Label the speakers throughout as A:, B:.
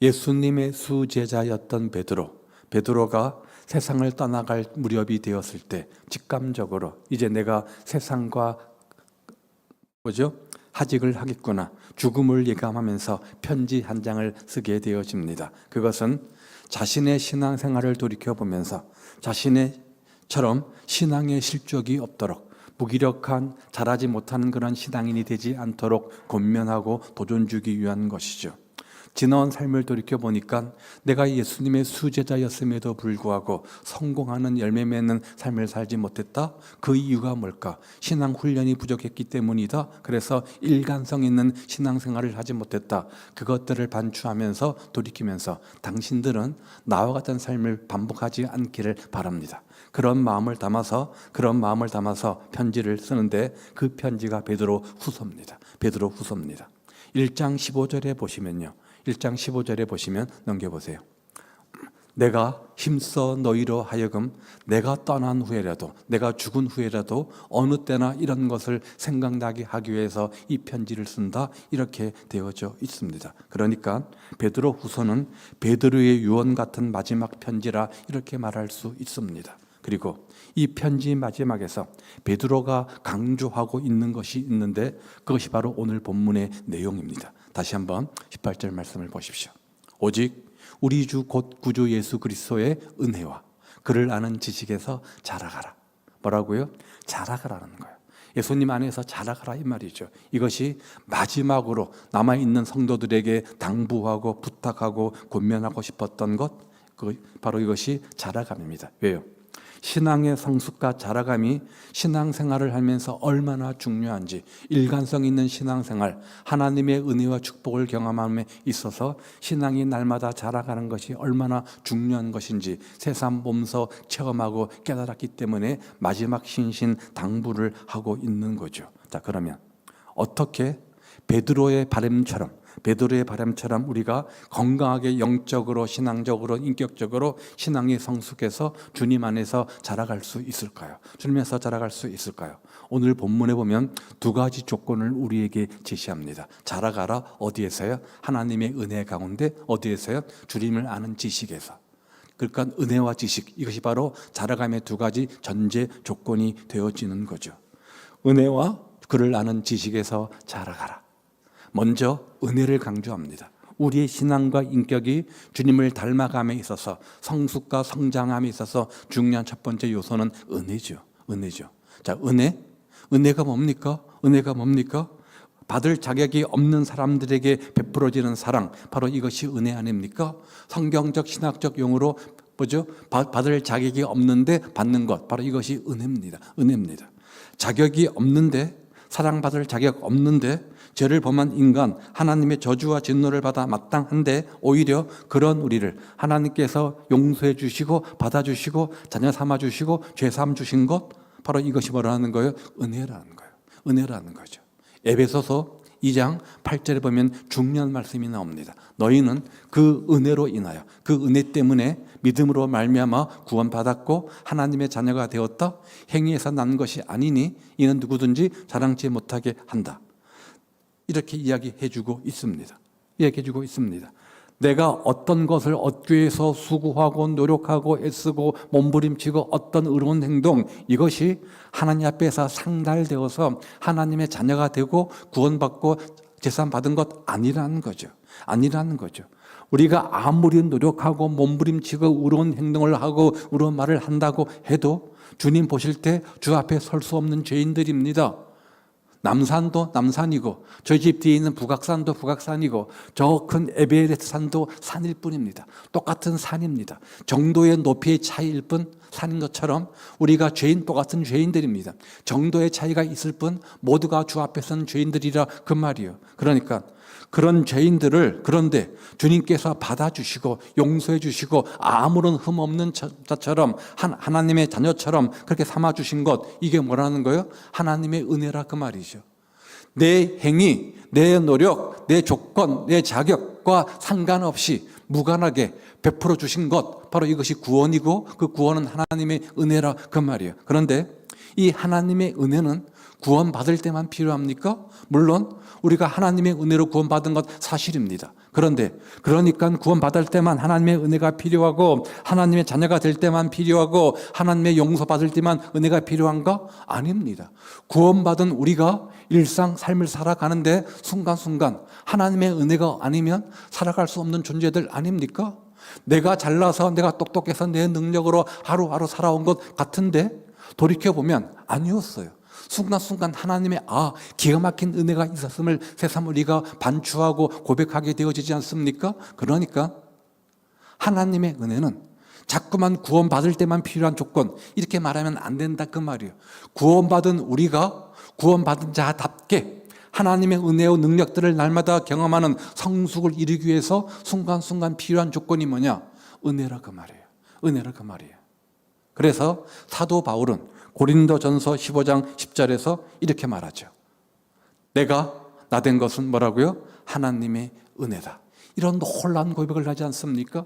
A: 예수님의 수제자였던 베드로가 세상을 떠나갈 무렵이 되었을 때 직감적으로 이제 내가 세상과 하직을 하겠구나, 죽음을 예감하면서 편지 한 장을 쓰게 되어집니다. 그것은 자신의 신앙생활을 돌이켜보면서 자신처럼 신앙의 실족이 없도록, 무기력한 자라지 못하는 그런 신앙인이 되지 않도록 권면하고 도전 주기 위한 것이죠. 지나온 삶을 돌이켜보니까 내가 예수님의 수제자였음에도 불구하고 성공하는 열매 맺는 삶을 살지 못했다? 그 이유가 뭘까? 신앙 훈련이 부족했기 때문이다. 그래서 일관성 있는 신앙생활을 하지 못했다. 그것들을 반추하면서 돌이키면서 당신들은 나와 같은 삶을 반복하지 않기를 바랍니다. 그런 마음을 담아서 편지를 쓰는데 그 편지가 베드로 후서입니다. 1장 15절에 보시면요. 1장 15절에 보시면 넘겨보세요. 내가 힘써 너희로 하여금 내가 떠난 후에라도, 내가 죽은 후에라도 어느 때나 이런 것을 생각나게 하기 위해서 이 편지를 쓴다, 이렇게 되어져 있습니다. 그러니까 베드로 후서는 베드로의 유언 같은 마지막 편지라 이렇게 말할 수 있습니다. 그리고 이 편지 마지막에서 베드로가 강조하고 있는 것이 있는데 그것이 바로 오늘 본문의 내용입니다. 다시 한번 18절 말씀을 보십시오. 오직 우리 주 곧 구주 예수 그리스도의 은혜와 그를 아는 지식에서 자라가라. 뭐라고요? 자라가라는 거예요. 예수님 안에서 자라가라, 이 말이죠. 이것이 마지막으로 남아있는 성도들에게 당부하고 부탁하고 권면하고 싶었던 것, 바로 이것이 자라감입니다. 왜요? 신앙의 성숙과 자라감이 신앙생활을 하면서 얼마나 중요한지, 일관성 있는 신앙생활, 하나님의 은혜와 축복을 경험함에 있어서 신앙이 날마다 자라가는 것이 얼마나 중요한 것인지 새삼 몸소 체험하고 깨달았기 때문에 마지막 신신 당부를 하고 있는 거죠. 자, 그러면 어떻게 베드로의 바람처럼 우리가 건강하게 영적으로, 신앙적으로, 인격적으로 신앙이 성숙해서 주님 안에서 자라갈 수 있을까요? 주님에서 자라갈 수 있을까요? 오늘 본문에 보면 두 가지 조건을 우리에게 제시합니다. 자라가라, 어디에서요? 하나님의 은혜 가운데. 어디에서요? 주님을 아는 지식에서. 그러니까 은혜와 지식, 이것이 바로 자라감의 두 가지 전제 조건이 되어지는 거죠. 은혜와 그를 아는 지식에서 자라가라. 먼저 은혜를 강조합니다. 우리의 신앙과 인격이 주님을 닮아감에 있어서, 성숙과 성장함에 있어서 중요한 첫 번째 요소는 은혜죠. 자, 은혜가 뭡니까? 받을 자격이 없는 사람들에게 베풀어지는 사랑, 바로 이것이 은혜 아닙니까? 성경적 신학적 용어로 받을 자격이 없는데 받는 것, 바로 이것이 은혜입니다. 자격이 없는데, 사랑받을 자격 없는데 죄를 범한 인간, 하나님의 저주와 진노를 받아 마땅한데 오히려 그런 우리를 하나님께서 용서해 주시고 받아주시고 자녀 삼아 주시고 죄 삼 주신 것, 바로 이것이 뭐라는 거예요? 은혜라는 거죠. 에베소서 2장 8절에 보면 중요한 말씀이 나옵니다. 너희는 그 은혜로 인하여, 그 은혜 때문에 믿음으로 말미암아 구원받았고 하나님의 자녀가 되었다. 행위에서 난 것이 아니니 이는 누구든지 자랑치 못하게 한다. 이렇게 이야기해주고 있습니다. 내가 어떤 것을 얻기 위해서 수고하고 노력하고 애쓰고 몸부림치고 어떤 의로운 행동, 이것이 하나님 앞에서 상달되어서 하나님의 자녀가 되고 구원받고 제산 받은 것 아니라는 거죠. 우리가 아무리 노력하고 몸부림치고 의로운 행동을 하고 의로운 말을 한다고 해도 주님 보실 때 주 앞에 설 수 없는 죄인들입니다. 남산도 남산이고 저희 집 뒤에 있는 북악산도 북악산이고 저 큰 에베레스트 산도 산일 뿐입니다. 똑같은 산입니다. 정도의 높이의 차이일 뿐 산인 것처럼 우리가 똑같은 죄인들입니다. 정도의 차이가 있을 뿐 모두가 주 앞에서는 죄인들이라, 그 말이에요. 그러니까 그런 죄인들을, 그런데 주님께서 받아주시고 용서해 주시고 아무런 흠 없는 자처럼 하나님의 자녀처럼 그렇게 삼아주신 것, 이게 뭐라는 거예요? 하나님의 은혜라, 그 말이죠. 내 행위, 내 노력, 내 조건, 내 자격과 상관없이 무관하게 베풀어 주신 것, 바로 이것이 구원이고 그 구원은 하나님의 은혜라, 그 말이에요. 그런데 이 하나님의 은혜는 구원받을 때만 필요합니까? 물론 우리가 하나님의 은혜로 구원받은 것 사실입니다. 그런데 그러니까 구원받을 때만 하나님의 은혜가 필요하고 하나님의 자녀가 될 때만 필요하고 하나님의 용서받을 때만 은혜가 필요한가? 아닙니다. 구원받은 우리가 일상 삶을 살아가는데 순간순간 하나님의 은혜가 아니면 살아갈 수 없는 존재들 아닙니까? 내가 잘나서 내가 똑똑해서 내 능력으로 하루하루 살아온 것 같은데 돌이켜보면 아니었어요. 순간순간 하나님의 기가 막힌 은혜가 있었음을 새삼 우리가 반추하고 고백하게 되어지지 않습니까? 그러니까 하나님의 은혜는 자꾸만 구원받을 때만 필요한 조건 이렇게 말하면 안 된다 그 말이에요. 구원받은 우리가 구원받은 자답게 하나님의 은혜와 능력들을 날마다 경험하는 성숙을 이루기 위해서 순간순간 필요한 조건이 뭐냐? 은혜라 그 말이에요. 은혜라 그 말이에요. 그래서 사도 바울은 고린도전서 15장 10절에서 이렇게 말하죠. 내가 나된 것은 뭐라고요? 하나님의 은혜다. 이런 놀라운 고백을 하지 않습니까?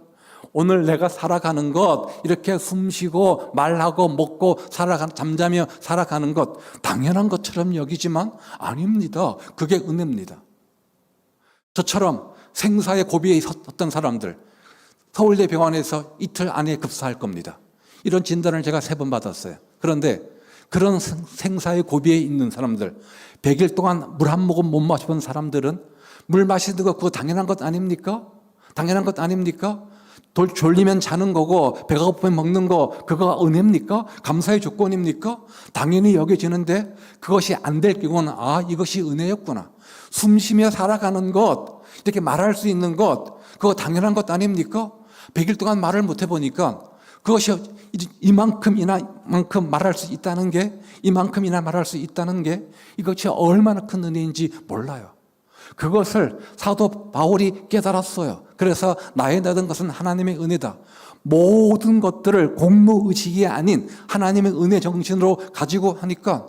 A: 오늘 내가 살아가는 것, 이렇게 숨쉬고 말하고 먹고 잠자며 살아가는 것 당연한 것처럼 여기지만 아닙니다. 그게 은혜입니다. 저처럼 생사의 고비에 섰던 사람들 서울대 병원에서 이틀 안에 급사할 겁니다. 이런 진단을 제가 3번 받았어요. 그런데 그런 생사의 고비에 있는 사람들 100일 동안 물 한 모금 못 마셔본 사람들은 물 마시는 거 그거 당연한 것 아닙니까? 당연한 것 아닙니까? 졸리면 자는 거고 배가 고프면 먹는 거 그거 은혜입니까? 감사의 조건입니까? 당연히 여겨지는데 그것이 안 될 경우는 이것이 은혜였구나. 숨 쉬며 살아가는 것 이렇게 말할 수 있는 것 그거 당연한 것 아닙니까? 100일 동안 말을 못 해보니까 그것이 이만큼이나 말할 수 있다는 게 이만큼이나 말할 수 있다는 게 이것이 얼마나 큰 은혜인지 몰라요. 그것을 사도 바울이 깨달았어요. 그래서 나에 나던 것은 하나님의 은혜다. 모든 것들을 공로의식이 아닌 하나님의 은혜 정신으로 가지고 하니까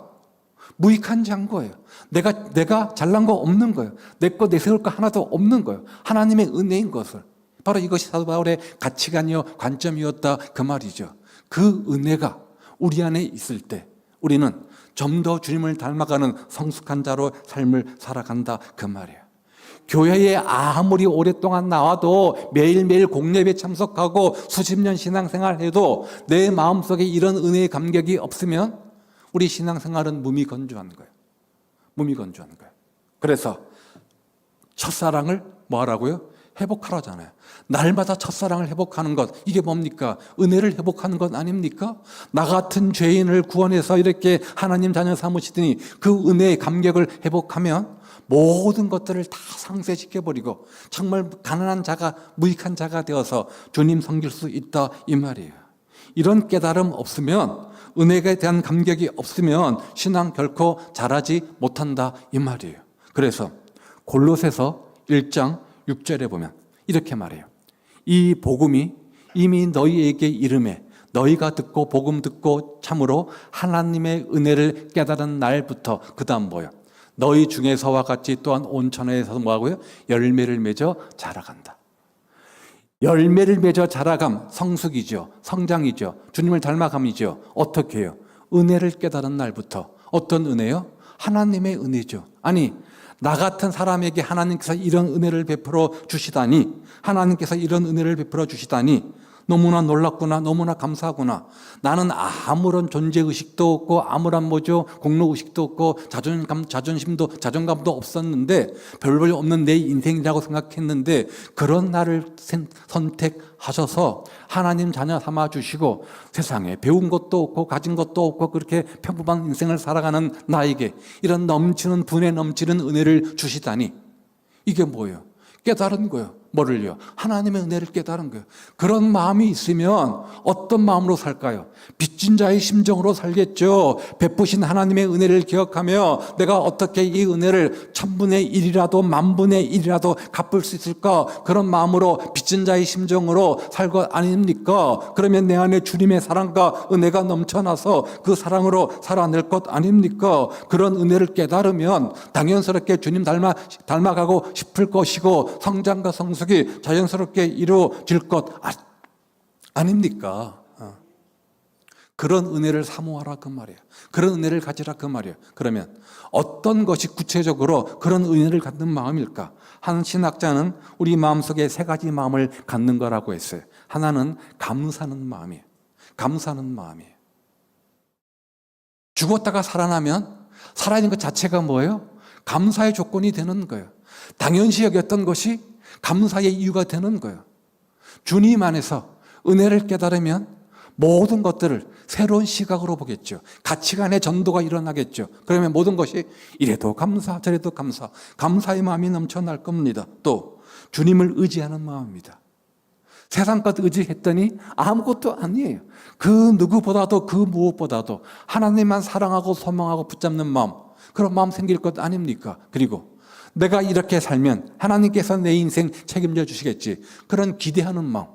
A: 무익한 자인 거예요. 내가 잘난 거 없는 거예요. 내 거 내세울 거 하나도 없는 거예요. 하나님의 은혜인 것을. 바로 이것이 사도 바울의 가치관이요 관점이었다 그 말이죠. 그 은혜가 우리 안에 있을 때 우리는 좀 더 주님을 닮아가는 성숙한 자로 삶을 살아간다 그 말이에요. 교회에 아무리 오랫동안 나와도 매일매일 공예배에 참석하고 수십 년 신앙생활해도 내 마음속에 이런 은혜의 감격이 없으면 우리 신앙생활은 무미건조한 거예요. 무미건조한 거예요. 그래서 첫사랑을 뭐 하라고요? 회복하라잖아요. 날마다 첫사랑을 회복하는 것 이게 뭡니까? 은혜를 회복하는 것 아닙니까? 나 같은 죄인을 구원해서 이렇게 하나님 자녀 삼으시더니 그 은혜의 감격을 회복하면 모든 것들을 다 상쇄시켜버리고 정말 가난한 자가 무익한 자가 되어서 주님 섬길 수 있다 이 말이에요. 이런 깨달음 없으면 은혜에 대한 감격이 없으면 신앙 결코 자라지 못한다 이 말이에요. 그래서 골로새서 1장 6절에 보면 이렇게 말해요. 이 복음이 이미 너희에게 이름에 너희가 듣고 복음 듣고 참으로 하나님의 은혜를 깨달은 날부터 그 다음 뭐예요? 너희 중에서와 같이 또한 온천에서 뭐하고요? 열매를 맺어 자라간다. 열매를 맺어 자라감 성숙이죠. 성장이죠. 주님을 닮아감이죠. 어떻게 해요? 은혜를 깨달은 날부터. 어떤 은혜요? 하나님의 은혜죠. 아니 나 같은 사람에게 하나님께서 이런 은혜를 베풀어 주시다니 하나님께서 이런 은혜를 베풀어 주시다니 너무나 놀랍구나 너무나 감사하구나. 나는 아무런 존재의식도 없고 아무런 공로의식도 없고 자존감도 없었는데 별볼 없는 내 인생이라고 생각했는데 그런 나를 선택하셔서 하나님 자녀 삼아주시고 세상에 배운 것도 없고 가진 것도 없고 그렇게 평범한 인생을 살아가는 나에게 이런 넘치는 분에 넘치는 은혜를 주시다니 이게 뭐예요? 깨달은 거예요. 뭐를요? 하나님의 은혜를 깨달은 거예요. 그런 마음이 있으면 어떤 마음으로 살까요? 빚진 자의 심정으로 살겠죠. 베푸신 하나님의 은혜를 기억하며 내가 어떻게 이 은혜를 1000분의 1이라도 10,000분의 1이라도 갚을 수 있을까? 그런 마음으로 빚진 자의 심정으로 살 것 아닙니까? 그러면 내 안에 주님의 사랑과 은혜가 넘쳐나서 그 사랑으로 살아낼 것 아닙니까? 그런 은혜를 깨달으면 당연스럽게 주님 닮아가고 싶을 것이고 성장과 성숙이 자연스럽게 이루어질 것 아닙니까? 그런 은혜를 사모하라 그 말이에요. 그런 은혜를 가지라 그 말이에요. 그러면 어떤 것이 구체적으로 그런 은혜를 갖는 마음일까? 한 신학자는 우리 마음속에 세 가지 마음을 갖는 거라고 했어요. 하나는 감사하는 마음이에요. 감사하는 마음이에요. 죽었다가 살아나면 살아있는 것 자체가 뭐예요? 감사의 조건이 되는 거예요. 당연시 여겼던 것이 감사의 이유가 되는 거예요. 주님 안에서 은혜를 깨달으면 모든 것들을 새로운 시각으로 보겠죠. 가치관의 전도가 일어나겠죠. 그러면 모든 것이 이래도 감사, 저래도 감사, 감사의 마음이 넘쳐날 겁니다. 또 주님을 의지하는 마음입니다. 세상 것 의지했더니 아무것도 아니에요. 그 누구보다도 그 무엇보다도 하나님만 사랑하고 소망하고 붙잡는 마음, 그런 마음 생길 것 아닙니까? 그리고 내가 이렇게 살면 하나님께서 내 인생 책임져 주시겠지. 그런 기대하는 마음,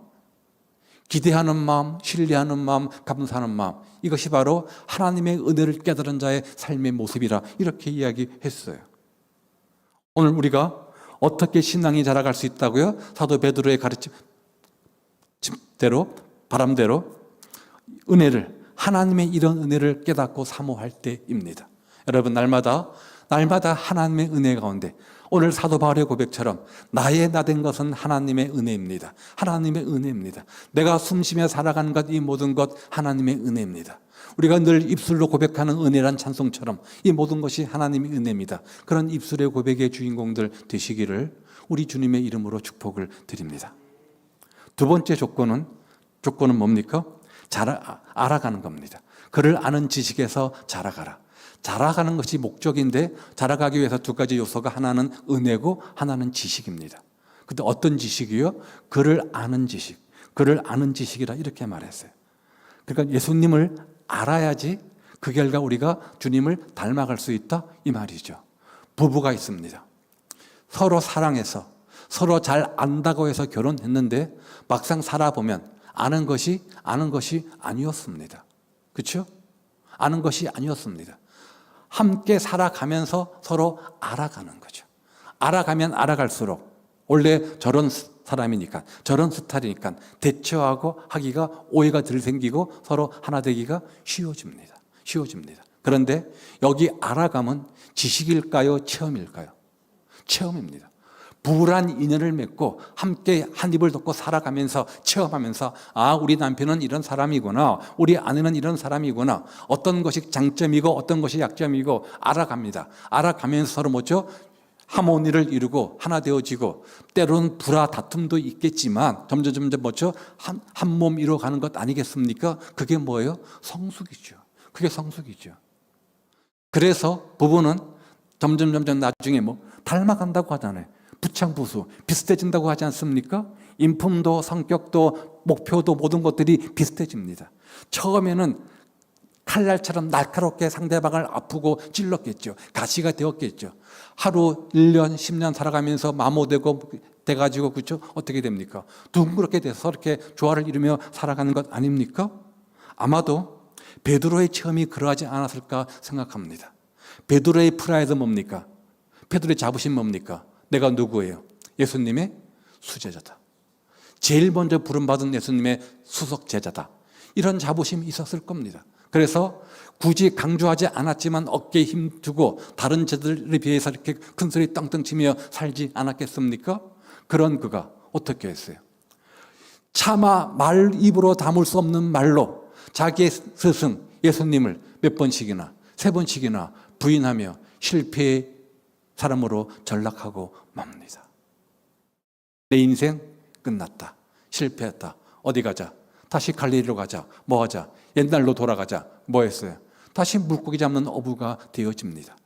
A: 기대하는 마음, 신뢰하는 마음, 감사하는 마음, 이것이 바로 하나님의 은혜를 깨달은 자의 삶의 모습이라 이렇게 이야기했어요. 오늘 우리가 어떻게 신앙이 자라갈 수 있다고요? 사도 베드로의 가르침대로, 바람대로 은혜를, 하나님의 이런 은혜를 깨닫고 사모할 때입니다. 여러분, 날마다 하나님의 은혜 가운데 오늘 사도 바울의 고백처럼 나의 나된 것은 하나님의 은혜입니다. 하나님의 은혜입니다. 내가 숨쉬며 살아가는 것, 이 모든 것 하나님의 은혜입니다. 우리가 늘 입술로 고백하는 은혜란 찬송처럼 이 모든 것이 하나님의 은혜입니다. 그런 입술의 고백의 주인공들 되시기를 우리 주님의 이름으로 축복을 드립니다. 두 번째 조건은 뭡니까? 알아가는 겁니다. 그를 아는 지식에서 자라가라. 자라가는 것이 목적인데 자라가기 위해서 두 가지 요소가, 하나는 은혜고 하나는 지식입니다. 근데 어떤 지식이요? 그를 아는 지식. 그를 아는 지식이라 이렇게 말했어요. 그러니까 예수님을 알아야지 그 결과 우리가 주님을 닮아갈 수 있다 이 말이죠. 부부가 있습니다. 서로 사랑해서 서로 잘 안다고 해서 결혼했는데 막상 살아보면 아는 것이 아니었습니다. 그렇죠? 아는 것이 아니었습니다. 함께 살아가면서 서로 알아가는 거죠. 알아가면 알아갈수록 원래 저런 사람이니까, 저런 스타일이니까 대처하고 하기가 오해가 덜 생기고 서로 하나 되기가 쉬워집니다. 그런데 여기 알아가면 지식일까요? 체험일까요? 체험입니다. 부부란 인연을 맺고 함께 한 입을 덮고 살아가면서 체험하면서, 아, 우리 남편은 이런 사람이구나, 우리 아내는 이런 사람이구나, 어떤 것이 장점이고 어떤 것이 약점이고 알아갑니다. 알아가면서 서로 뭐죠? 하모니를 이루고 하나 되어지고, 때로는 불화 다툼도 있겠지만 점점 뭐죠? 한 몸 이루어가는 것 아니겠습니까? 그게 뭐예요? 성숙이죠. 그게 성숙이죠. 그래서 부부는 점점 나중에 닮아간다고 하잖아요. 부창부수 비슷해진다고 하지 않습니까? 인품도 성격도 목표도 모든 것들이 비슷해집니다. 처음에는 칼날처럼 날카롭게 상대방을 아프고 찔렀겠죠. 가시가 되었겠죠. 하루 1년 10년 살아가면서 마모되고 돼가지고, 그렇죠? 어떻게 됩니까? 둥그렇게 돼서 이렇게 조화를 이루며 살아가는 것 아닙니까? 아마도 베드로의 체험이 그러하지 않았을까 생각합니다. 베드로의 프라이드 뭡니까? 베드로의 자부심 뭡니까? 내가 누구예요? 예수님의 수제자다. 제일 먼저 부름받은 예수님의 수석 제자다. 이런 자부심이 있었을 겁니다. 그래서 굳이 강조하지 않았지만 어깨에 힘두고 다른 제자들에 비해서 이렇게 큰 소리 떵떵 치며 살지 않았겠습니까? 그런 그가 어떻게 했어요? 차마 입으로 담을 수 없는 말로 자기의 스승 예수님을 몇 번씩이나, 3번씩이나 부인하며 실패의 사람으로 전락하고 맙니다. 내 인생 끝났다. 실패했다. 어디 가자. 다시 갈릴리로 가자. 뭐 하자. 옛날로 돌아가자. 뭐 했어요? 다시 물고기 잡는 어부가 되어집니다.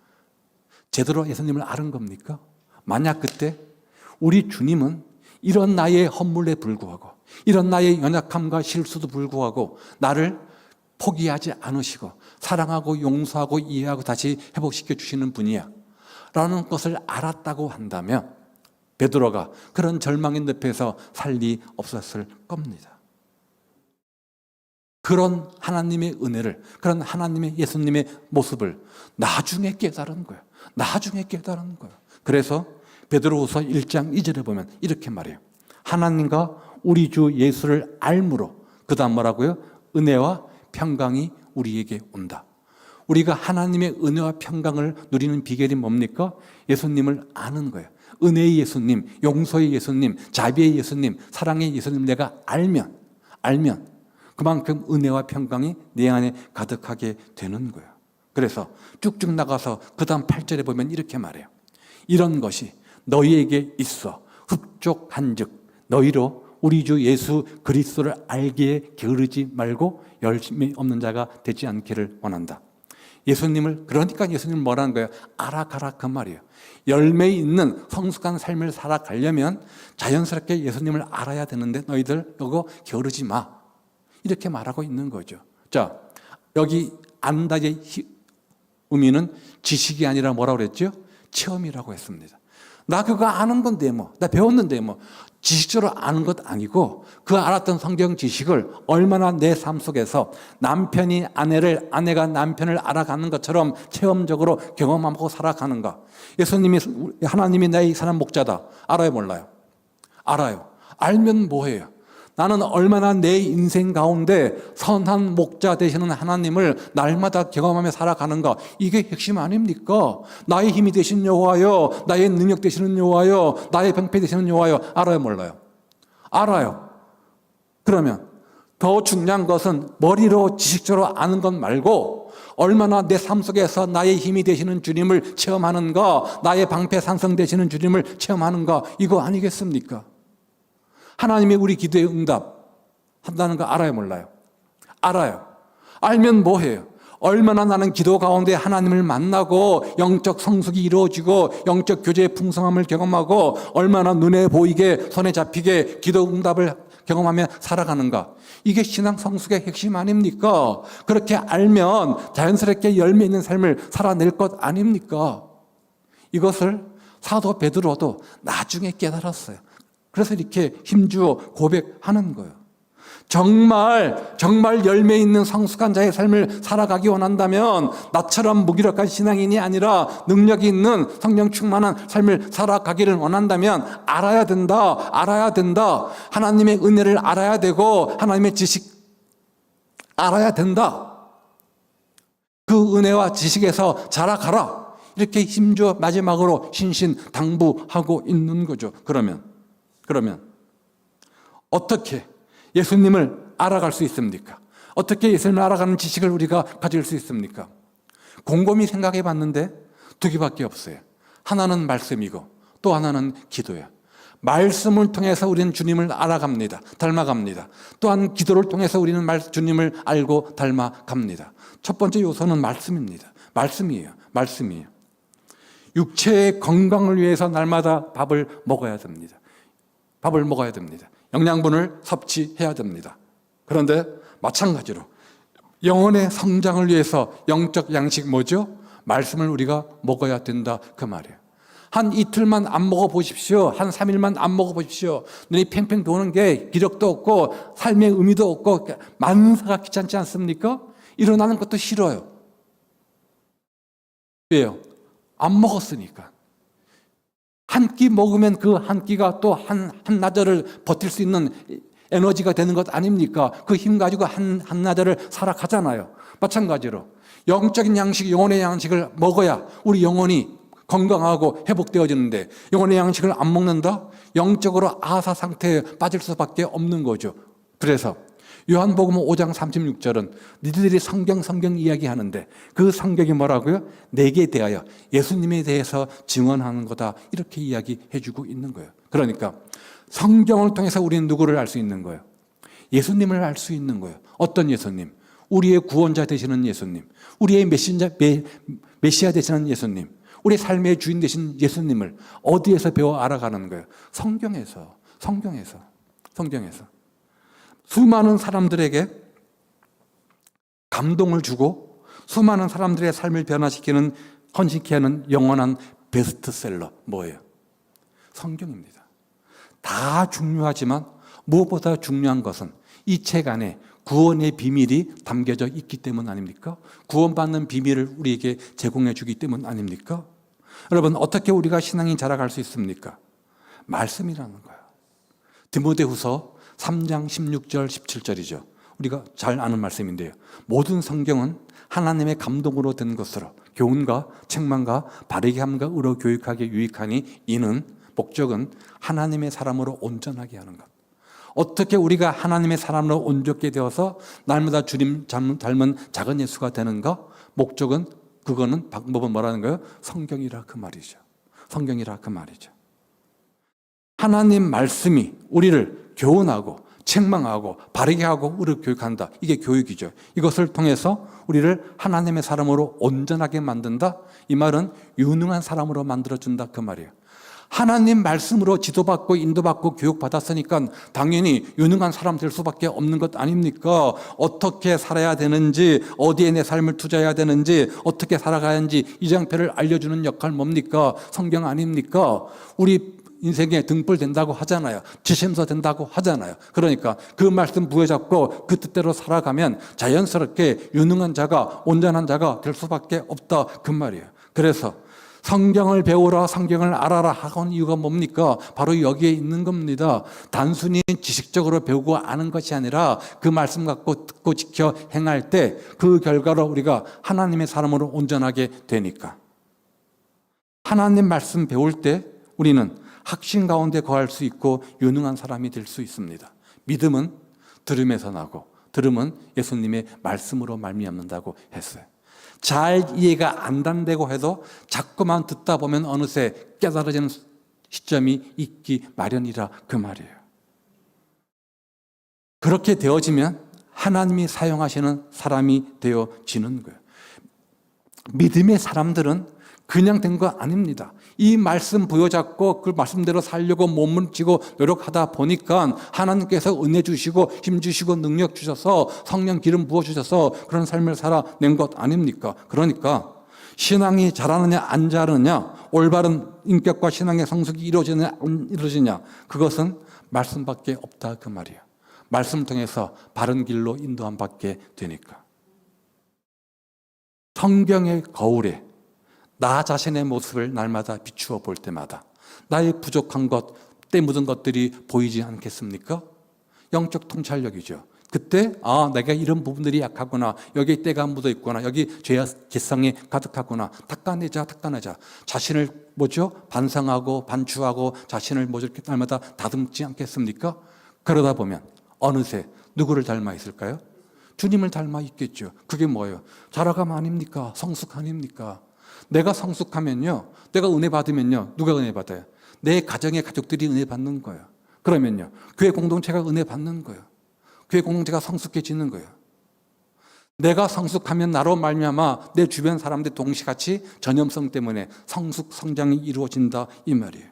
A: 제대로 예수님을 아는 겁니까? 만약 그때 우리 주님은 이런 나의 허물에 불구하고, 이런 나의 연약함과 실수도 불구하고 나를 포기하지 않으시고 사랑하고 용서하고 이해하고 다시 회복시켜 주시는 분이야 라는 것을 알았다고 한다면 베드로가 그런 절망의 늪에서 살 리 없었을 겁니다. 그런 하나님의 은혜를, 그런 하나님의 예수님의 모습을 나중에 깨달은 거예요. 그래서 베드로후서 1장 2절에 보면 이렇게 말해요. 하나님과 우리 주 예수를 알므로, 그 다음 뭐라고요? 은혜와 평강이 우리에게 온다. 우리가 하나님의 은혜와 평강을 누리는 비결이 뭡니까? 예수님을 아는 거예요. 은혜의 예수님, 용서의 예수님, 자비의 예수님, 사랑의 예수님 내가 알면 그만큼 은혜와 평강이 내 안에 가득하게 되는 거예요. 그래서 쭉쭉 나가서 그 다음 8절에 보면 이렇게 말해요. 이런 것이 너희에게 있어 흡족한즉 너희로 우리 주 예수 그리스도를 알기에 게으르지 말고 열심히 없는 자가 되지 않기를 원한다. 그러니까 예수님을 뭐라는 거예요? 알아가라 그 말이에요. 열매 있는 성숙한 삶을 살아가려면 자연스럽게 예수님을 알아야 되는데 너희들 이거 게으르지 마. 이렇게 말하고 있는 거죠. 자, 여기 안다의 의미는 지식이 아니라 뭐라고 그랬죠? 체험이라고 했습니다. 나 그거 아는 건데 나 배웠는데 지식적으로 아는 것 아니고 그 알았던 성경 지식을 얼마나 내 삶 속에서 남편이 아내가 남편을 알아가는 것처럼 체험적으로 경험하고 살아가는가. 하나님이 나의 사람 목자다. 알아요, 몰라요? 알아요. 알면 뭐해요? 나는 얼마나 내 인생 가운데 선한 목자 되시는 하나님을 날마다 경험하며 살아가는가. 이게 핵심 아닙니까? 나의 힘이 되신 여호와여, 나의 능력 되시는 여호와여, 나의 방패 되시는 여호와여. 알아요, 몰라요? 알아요. 그러면 더 중요한 것은 머리로 지식적으로 아는 것 말고 얼마나 내 삶 속에서 나의 힘이 되시는 주님을 체험하는가, 나의 방패 산성 되시는 주님을 체험하는가, 이거 아니겠습니까? 하나님이 우리 기도에 응답한다는 거 알아요, 몰라요? 알아요. 알면 뭐해요? 얼마나 나는 기도 가운데 하나님을 만나고 영적 성숙이 이루어지고 영적 교제의 풍성함을 경험하고 얼마나 눈에 보이게 손에 잡히게 기도 응답을 경험하며 살아가는가. 이게 신앙 성숙의 핵심 아닙니까? 그렇게 알면 자연스럽게 열매 있는 삶을 살아낼 것 아닙니까? 이것을 사도 베드로도 나중에 깨달았어요. 그래서 이렇게 힘주어 고백하는 거예요. 정말 열매 있는 성숙한 자의 삶을 살아가기 원한다면 나처럼 무기력한 신앙인이 아니라 능력이 있는 성령 충만한 삶을 살아가기를 원한다면 알아야 된다. 하나님의 은혜를 알아야 되고 하나님의 지식 알아야 된다. 그 은혜와 지식에서 자라가라. 이렇게 힘주어 마지막으로 신신당부하고 있는 거죠. 그러면 어떻게 예수님을 알아갈 수 있습니까? 어떻게 예수님을 알아가는 지식을 우리가 가질 수 있습니까? 곰곰이 생각해 봤는데 두 개밖에 없어요. 하나는 말씀이고 또 하나는 기도예요. 말씀을 통해서 우리는 주님을 알아갑니다. 닮아갑니다. 또한 기도를 통해서 우리는 주님을 알고 닮아갑니다. 첫 번째 요소는 말씀입니다. 말씀이에요. 육체의 건강을 위해서 날마다 밥을 먹어야 됩니다. 영양분을 섭취해야 됩니다. 그런데 마찬가지로 영혼의 성장을 위해서 영적 양식 뭐죠? 말씀을 우리가 먹어야 된다 그 말이에요. 한 이틀만 안 먹어보십시오. 한 3일만 안 먹어보십시오. 눈이 팽팽 도는 게 기력도 없고 삶의 의미도 없고 만사가 귀찮지 않습니까? 일어나는 것도 싫어요. 왜요? 안 먹었으니까. 한 끼 먹으면 그 한 끼가 또 한나절을 버틸 수 있는 에너지가 되는 것 아닙니까? 그 힘 가지고 한나절을 살아가잖아요. 마찬가지로 영적인 양식, 영혼의 양식을 먹어야 우리 영혼이 건강하고 회복되어지는데 영혼의 양식을 안 먹는다? 영적으로 아사 상태에 빠질 수밖에 없는 거죠. 그래서 요한복음 5장 36절은 니들이 성경 이야기하는데 그 성경이 뭐라고요? 내게 대하여 예수님에 대해서 증언하는 거다. 이렇게 이야기해 주고 있는 거예요. 그러니까 성경을 통해서 우리는 누구를 알 수 있는 거예요? 예수님을 알 수 있는 거예요. 어떤 예수님? 우리의 구원자 되시는 예수님. 우리의 메시아 되시는 예수님. 우리 삶의 주인 되신 예수님을 어디에서 배워 알아가는 거예요? 성경에서. 수많은 사람들에게 감동을 주고 수많은 사람들의 삶을 변화시키는 헌신케 하는 영원한 베스트셀러 뭐예요? 성경입니다. 다 중요하지만 무엇보다 중요한 것은 이 책 안에 구원의 비밀이 담겨져 있기 때문 아닙니까? 구원받는 비밀을 우리에게 제공해 주기 때문 아닙니까? 여러분 어떻게 우리가 신앙이 자라갈 수 있습니까? 말씀이라는 거예요. 디모데후서 3장 16절 17절이죠. 우리가 잘 아는 말씀인데요. 모든 성경은 하나님의 감동으로 된 것으로 교훈과 책망과 바르게 함과 의로 교육하기에 유익하니 이는 목적은 하나님의 사람으로 온전하게 하는 것. 어떻게 우리가 하나님의 사람으로 온전하게 되어서 날마다 주님 닮은 작은 예수가 되는가? 목적은 그거는 방법은 뭐라는 거예요? 성경이라 그 말이죠. 성경이라 그 말이죠. 하나님 말씀이 우리를 교훈하고 책망하고 바르게 하고 의로 교육한다. 이게 교육이죠. 이것을 통해서 우리를 하나님의 사람으로 온전하게 만든다. 이 말은 유능한 사람으로 만들어준다 그 말이에요. 하나님 말씀으로 지도받고 인도받고 교육받았으니까 당연히 유능한 사람 될 수밖에 없는 것 아닙니까? 어떻게 살아야 되는지, 어디에 내 삶을 투자해야 되는지, 어떻게 살아가야 하는지 이 장표를 알려주는 역할 뭡니까? 성경 아닙니까? 우리 인생에 등불 된다고 하잖아요. 지심서 된다고 하잖아요. 그러니까 그 말씀 부여잡고 그 뜻대로 살아가면 자연스럽게 유능한 자가, 온전한 자가 될 수밖에 없다 그 말이에요. 그래서 성경을 배우라, 성경을 알아라 하는 이유가 뭡니까? 바로 여기에 있는 겁니다. 단순히 지식적으로 배우고 아는 것이 아니라 그 말씀 갖고 듣고 지켜 행할 때 그 결과로 우리가 하나님의 사람으로 온전하게 되니까. 하나님 말씀 배울 때 우리는 확신 가운데 거할 수 있고 유능한 사람이 될 수 있습니다. 믿음은 들음에서 나고 들음은 예수님의 말씀으로 말미암는다고 했어요. 잘 이해가 안 된다고 해도 자꾸만 듣다 보면 어느새 깨달아지는 시점이 있기 마련이라 그 말이에요. 그렇게 되어지면 하나님이 사용하시는 사람이 되어지는 거예요. 믿음의 사람들은 그냥 된 거 아닙니다. 이 말씀 부여잡고 그 말씀대로 살려고 몸을 쥐고 노력하다 보니까 하나님께서 은혜 주시고 힘 주시고 능력 주셔서 성령 기름 부어주셔서 그런 삶을 살아낸 것 아닙니까? 그러니까 신앙이 자라느냐 안 자라느냐, 올바른 인격과 신앙의 성숙이 이루어지느냐 안 이루어지느냐, 그것은 말씀밖에 없다 그 말이에요. 말씀 통해서 바른 길로 인도함 받게 되니까. 성경의 거울에 나 자신의 모습을 날마다 비추어 볼 때마다 나의 부족한 것, 때 묻은 것들이 보이지 않겠습니까? 영적 통찰력이죠. 그때 내가 이런 부분들이 약하구나, 여기 때가 묻어 있구나, 여기 죄와 기성이 가득하구나, 닦아내자. 자신을 반성하고 반추하고 자신을 이렇게 날마다 다듬지 않겠습니까? 그러다 보면 어느새 누구를 닮아 있을까요? 주님을 닮아 있겠죠. 그게 뭐예요? 자라감 아닙니까? 성숙 아닙니까? 내가 성숙하면요, 내가 은혜 받으면요, 누가 은혜 받아요? 내 가정의 가족들이 은혜 받는 거예요. 그러면요, 교회 공동체가 은혜 받는 거예요. 교회 공동체가 성숙해지는 거예요. 내가 성숙하면 나로 말미암아 내 주변 사람들 동시같이 전염성 때문에 성숙 성장이 이루어진다 이 말이에요.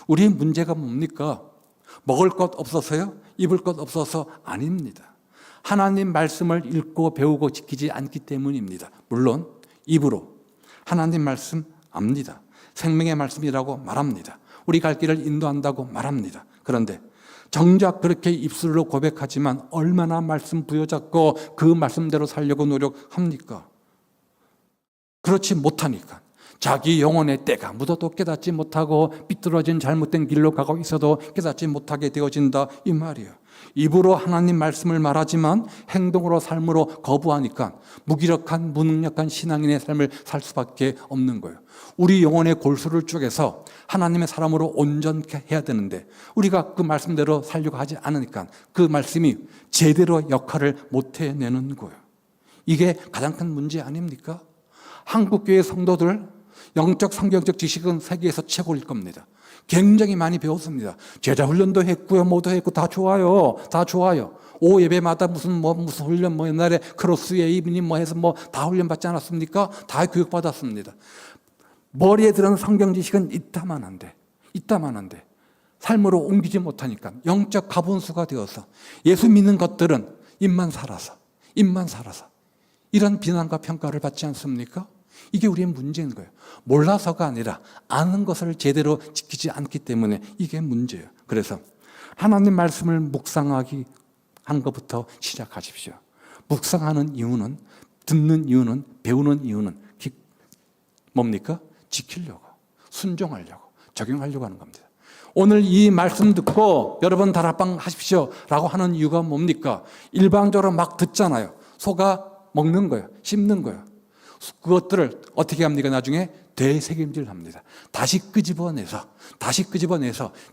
A: 우리의 문제가 뭡니까? 먹을 것 없어서요? 입을 것 없어서 아닙니다. 하나님 말씀을 읽고 배우고 지키지 않기 때문입니다. 물론 입으로 하나님 말씀 압니다. 생명의 말씀이라고 말합니다. 우리 갈 길을 인도한다고 말합니다. 그런데 정작 그렇게 입술로 고백하지만 얼마나 말씀 부여잡고 그 말씀대로 살려고 노력합니까? 그렇지 못하니까 자기 영혼의 때가 묻어도 깨닫지 못하고 삐뚤어진 잘못된 길로 가고 있어도 깨닫지 못하게 되어진다 이 말이에요. 입으로 하나님 말씀을 말하지만 행동으로 삶으로 거부하니까 무기력한 무능력한 신앙인의 삶을 살 수밖에 없는 거예요. 우리 영혼의 골수를 쪼개서 하나님의 사람으로 온전케 해야 되는데 우리가 그 말씀대로 살려고 하지 않으니까 그 말씀이 제대로 역할을 못 해내는 거예요. 이게 가장 큰 문제 아닙니까? 한국교회 성도들 영적 성경적 지식은 세계에서 최고일 겁니다. 굉장히 많이 배웠습니다. 제자 훈련도 했고요, 뭐도 했고 다 좋아요. 오 예배마다 무슨 훈련 옛날에 크로스에 이브닝 해서 다 훈련 받지 않았습니까? 다 교육 받았습니다. 머리에 들은 성경 지식은 이따만한데 삶으로 옮기지 못하니까 영적 가분수가 되어서 예수 믿는 것들은 입만 살아서 이런 비난과 평가를 받지 않습니까? 이게 우리의 문제인 거예요. 몰라서가 아니라 아는 것을 제대로 지키지 않기 때문에 이게 문제예요. 그래서 하나님 말씀을 묵상하기 한 것부터 시작하십시오. 묵상하는 이유는, 듣는 이유는, 배우는 이유는 뭡니까? 지키려고, 순종하려고, 적용하려고 하는 겁니다. 오늘 이 말씀 듣고 여러분 다락방 하십시오 라고 하는 이유가 뭡니까? 일방적으로 막 듣잖아요. 속아 먹는 거예요. 씹는 거예요. 그것들을 어떻게 합니까? 나중에 되새김질 합니다. 다시 끄집어내서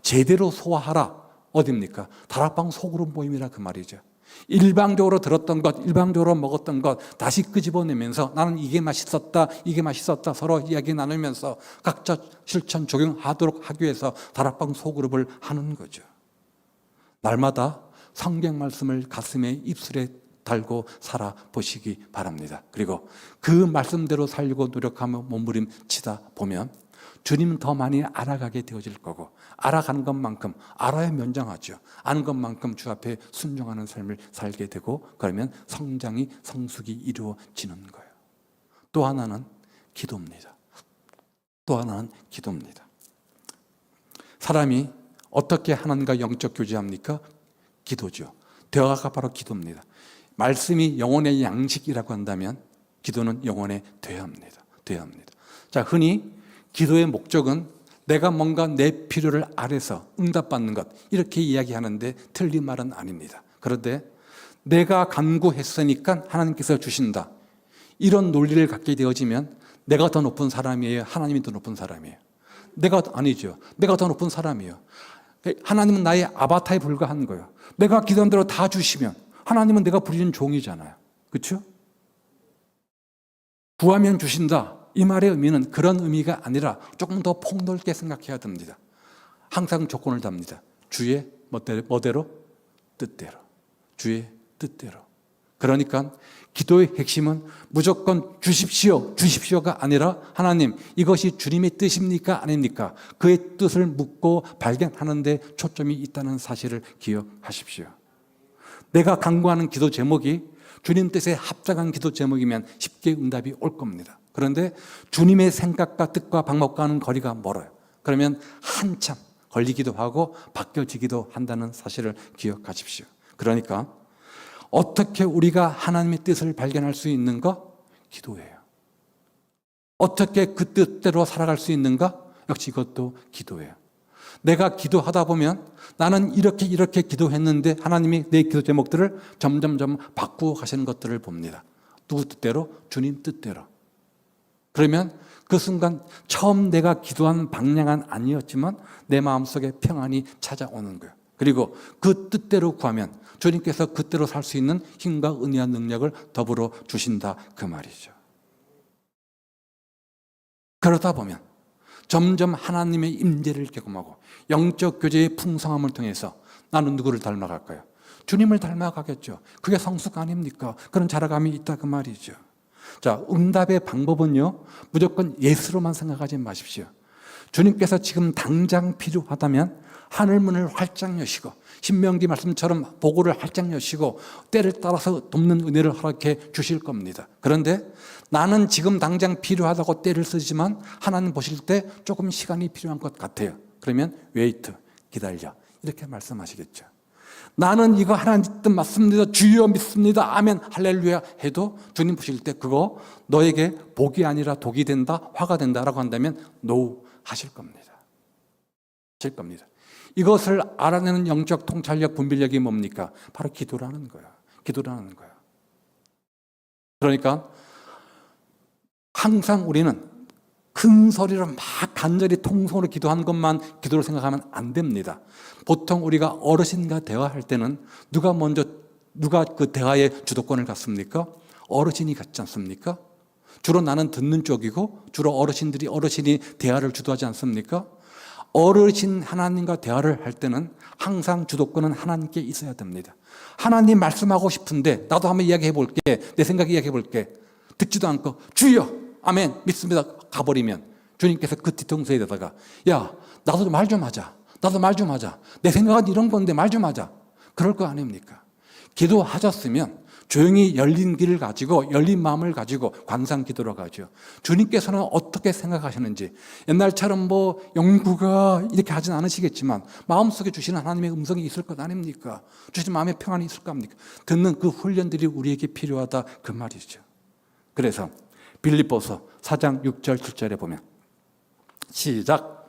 A: 제대로 소화하라. 어딥니까? 다락방 소그룹 모임이라 그 말이죠. 일방적으로 들었던 것, 일방적으로 먹었던 것 다시 끄집어내면서 나는 이게 맛있었다, 이게 맛있었다 서로 이야기 나누면서 각자 실천 적용하도록 하기 위해서 다락방 소그룹을 하는 거죠. 날마다 성경 말씀을 가슴에 입술에 달고 살아보시기 바랍니다. 그리고 그 말씀대로 살려고 노력하며 몸부림치다 보면 주님 더 많이 알아가게 되어질 거고, 알아가는 것만큼 알아야 면장하죠. 아는 것만큼 주 앞에 순종하는 삶을 살게 되고, 그러면 성장이 성숙이 이루어지는 거예요. 또 하나는 기도입니다. 사람이 어떻게 하나님과 영적 교제합니까? 기도죠. 대화가 바로 기도입니다. 말씀이 영혼의 양식이라고 한다면 기도는 영혼의 대화입니다. 자, 흔히 기도의 목적은 내가 뭔가 내 필요를 아래서 응답받는 것, 이렇게 이야기하는데 틀린 말은 아닙니다. 그런데 내가 간구했으니까 하나님께서 주신다, 이런 논리를 갖게 되어지면 내가 더 높은 사람이에요? 하나님이 더 높은 사람이에요? 아니죠. 내가 더 높은 사람이에요. 하나님은 나의 아바타에 불과한 거예요. 내가 기도한 대로 다 주시면 하나님은 내가 부리는 종이잖아요. 그렇죠? 구하면 주신다, 이 말의 의미는 그런 의미가 아니라 조금 더 폭넓게 생각해야 됩니다. 항상 조건을 답니다. 주의 뭐대로? 뜻대로. 주의 뜻대로. 그러니까 기도의 핵심은 무조건 주십시오가 아니라 하나님, 이것이 주님의 뜻입니까? 아닙니까? 그의 뜻을 묻고 발견하는 데 초점이 있다는 사실을 기억하십시오. 내가 간구하는 기도 제목이 주님 뜻에 합작한 기도 제목이면 쉽게 응답이 올 겁니다. 그런데 주님의 생각과 뜻과 방법과는 거리가 멀어요. 그러면 한참 걸리기도 하고 바뀌어지기도 한다는 사실을 기억하십시오. 그러니까 어떻게 우리가 하나님의 뜻을 발견할 수 있는가? 기도예요. 어떻게 그 뜻대로 살아갈 수 있는가? 역시 이것도 기도예요. 내가 기도하다 보면 나는 이렇게 기도했는데 하나님이 내 기도 제목들을 점점 바꾸어 가시는 것들을 봅니다. 누구 뜻대로? 주님 뜻대로. 그러면 그 순간 처음 내가 기도한 방향은 아니었지만 내 마음속에 평안이 찾아오는 거예요. 그리고 그 뜻대로 구하면 주님께서 그대로 살 수 있는 힘과 은혜와 능력을 더불어 주신다, 그 말이죠. 그러다 보면 점점 하나님의 임재를 경험하고 영적 교제의 풍성함을 통해서 나는 누구를 닮아갈까요? 주님을 닮아가겠죠. 그게 성숙 아닙니까? 그런 자라감이 있다, 그 말이죠. 자, 응답의 방법은요, 무조건 예수로만 생각하지 마십시오. 주님께서 지금 당장 필요하다면 하늘문을 활짝 여시고 신명기 말씀처럼 보고를 활짝 여시고 때를 따라서 돕는 은혜를 허락해 주실 겁니다. 그런데 나는 지금 당장 필요하다고 때를 쓰지만 하나님 보실 때 조금 시간이 필요한 것 같아요. 그러면 웨이트, 기다려, 이렇게 말씀하시겠죠. 나는 이거 하나님 뜻 맞습니다, 주여 믿습니다, 아멘, 할렐루야 해도 주님 보실 때 그거 너에게 복이 아니라 독이 된다, 화가 된다라고 한다면 노 하실 겁니다. 이것을 알아내는 영적 통찰력, 분별력이 뭡니까? 바로 기도라는 거예요. 그러니까 항상 우리는 큰 소리로 막 간절히 통성으로 기도하는 것만 기도로 생각하면 안 됩니다. 보통 우리가 어르신과 대화할 때는 누가 그 대화의 주도권을 갖습니까? 어르신이 갖지 않습니까? 주로 나는 듣는 쪽이고 주로 어르신이 대화를 주도하지 않습니까? 어르신 하나님과 대화를 할 때는 항상 주도권은 하나님께 있어야 됩니다. 하나님 말씀하고 싶은데 나도 한번 이야기해 볼게, 내 생각 이야기해 볼게, 듣지도 않고 주여 아멘 믿습니다 가버리면 주님께서 그 뒤통수에 대다가 야 나도 말 좀 하자, 내 생각은 이런 건데 말 좀 하자, 그럴 거 아닙니까? 기도하셨으면 조용히 열린 길을 가지고 열린 마음을 가지고 관상 기도로 가죠. 주님께서는 어떻게 생각하시는지 옛날처럼 영구가 이렇게 하진 않으시겠지만 마음속에 주시는 하나님의 음성이 있을 것 아닙니까? 주시는 마음의 평안이 있을 거 아닙니까? 듣는 그 훈련들이 우리에게 필요하다, 그 말이죠. 그래서 빌립보서 4장 6절 7절에 보면 시작.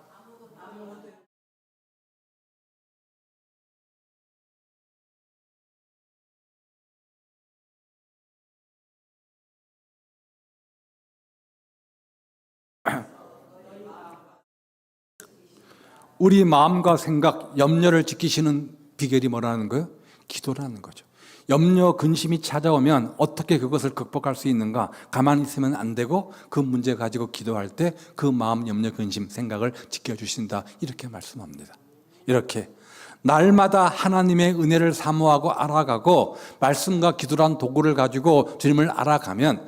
A: 우리 마음과 생각, 염려를 지키시는 비결이 뭐라는 거예요? 기도라는 거죠. 염려, 근심이 찾아오면 어떻게 그것을 극복할 수 있는가? 가만히 있으면 안 되고 그 문제 가지고 기도할 때 그 마음, 염려, 근심, 생각을 지켜주신다. 이렇게 말씀합니다. 이렇게 날마다 하나님의 은혜를 사모하고 알아가고 말씀과 기도란 도구를 가지고 주님을 알아가면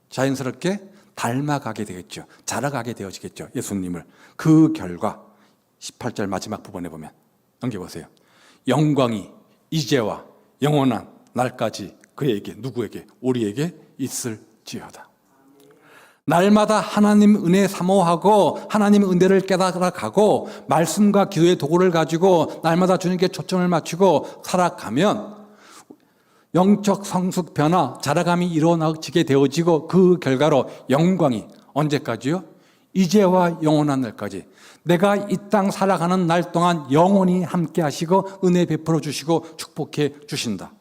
A: 자연스럽게 닮아가게 되겠죠. 자라가게 되어지겠죠. 예수님을. 그 결과 18절 마지막 부분에 보면 넘겨보세요. 영광이 이제와 영원한 날까지 그에게, 누구에게? 우리에게 있을지어다. 날마다 하나님 은혜 사모하고 하나님 은혜를 깨달아가고 말씀과 기도의 도구를 가지고 날마다 주님께 초점을 맞추고 살아가면 영적 성숙 변화, 자라감이 일어나게 되어지고 그 결과로 영광이 언제까지요? 이제와 영원한 날까지 내가 이 땅 살아가는 날 동안 영원히 함께 하시고 은혜 베풀어 주시고 축복해 주신다.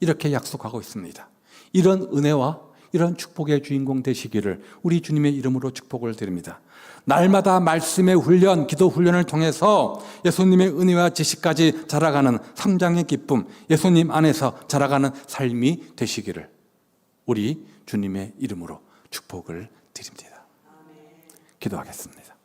A: 이렇게 약속하고 있습니다. 이런 은혜와 이런 축복의 주인공 되시기를 우리 주님의 이름으로 축복을 드립니다. 날마다 말씀의 훈련, 기도 훈련을 통해서 예수님의 은혜와 지식까지 자라가는 성장의 기쁨, 예수님 안에서 자라가는 삶이 되시기를 우리 주님의 이름으로 축복을 드립니다. 기도하겠습니다.